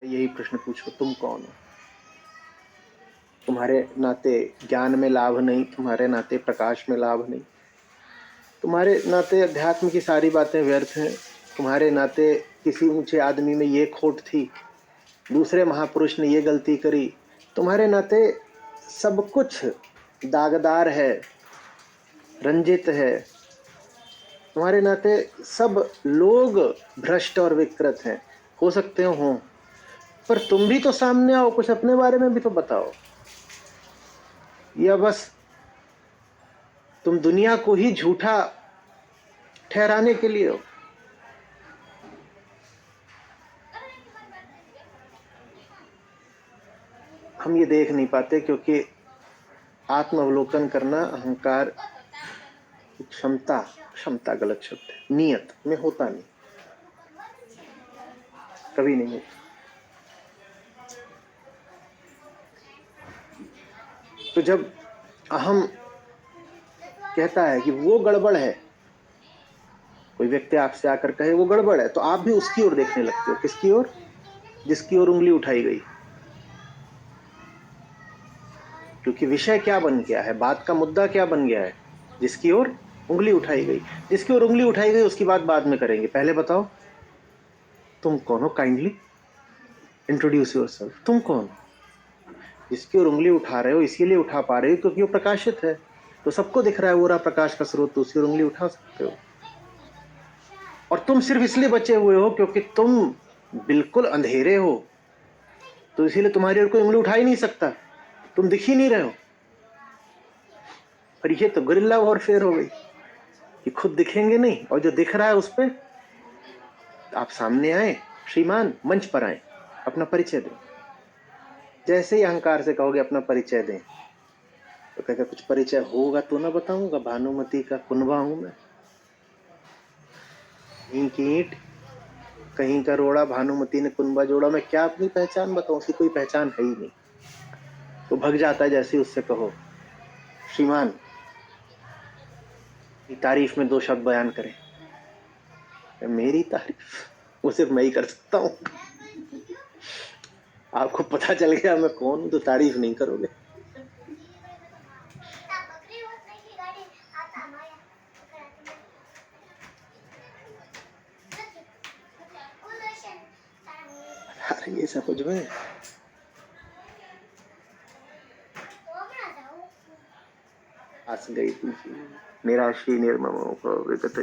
यही प्रश्न पूछो, तुम कौन हो? तुम्हारे नाते ज्ञान में लाभ नहीं, तुम्हारे नाते प्रकाश में लाभ नहीं, तुम्हारे नाते अध्यात्म की सारी बातें व्यर्थ हैं, तुम्हारे नाते किसी ऊंचे आदमी में ये खोट थी, दूसरे महापुरुष ने ये गलती करी, तुम्हारे नाते सब कुछ दागदार है, रंजित है, तुम्हारे नाते सब लोग भ्रष्ट और विकृत हैं। हो सकते हो, पर तुम भी तो सामने आओ, कुछ अपने बारे में भी तो बताओ। या बस तुम दुनिया को ही झूठा ठहराने के लिए हो? हम ये देख नहीं पाते क्योंकि आत्मावलोकन करना अहंकार क्षमता क्षमता गलत शब्द है, नियत में होता नहीं, कभी नहीं होता। तो जब अहम कहता है कि वो गड़बड़ है, कोई व्यक्ति आपसे आकर कहे वो गड़बड़ है, तो आप भी उसकी ओर देखने लगते हो। किसकी ओर? जिसकी ओर उंगली उठाई गई। क्योंकि विषय क्या बन गया है, बात का मुद्दा क्या बन गया है? जिसकी ओर उंगली उठाई गई। जिसकी ओर उंगली उठाई गई उसकी बात बाद में करेंगे, पहले बताओ तुम कौन हो? Kindly introduce yourself. तुम कौन हो? जिसकी ओर उंगली उठा रहे हो इसीलिए उठा पा रहे हो क्योंकि वो प्रकाशित है, तो सबको दिख रहा है वो रहा प्रकाश का स्रोत, तो उसकी ओर उंगली उठा सकते हो। और तुम सिर्फ इसलिए बचे हुए हो क्योंकि तुम बिल्कुल अंधेरे हो, तो इसीलिए तुम्हारी ओर कोई उंगली उठा ही नहीं सकता, तुम दिख ही नहीं रहे हो। पर ये तो गुरिल्ला वॉरफेयर हो गई कि खुद दिखेंगे नहीं, और जो दिख रहा है उस पर आप सामने आए, श्रीमान मंच पर आए, अपना परिचय दें। जैसे ही अहंकार से कहोगे अपना परिचय दें, तो कहेगा कुछ परिचय होगा तो ना बताऊंगा, भानुमति का कुनबा हूं मैं, कहीं की ईंट कहीं का रोड़ा, भानुमति ने कुनबा जोड़ा, मैं क्या अपनी पहचान बताऊं? उसकी कोई पहचान है ही नहीं। तो भग जाता है जैसे ही उससे कहो श्रीमान तारीफ में 2 शब्द बयान करें। मेरी तारीफ वो सिर्फ मैं ही कर सकता हूं। आपको पता चल गया मैं कौन हूं तो तारीफ नहीं करोगे। अरे ये समझ में आस गई तुझी निराशी निर्ममों को विगत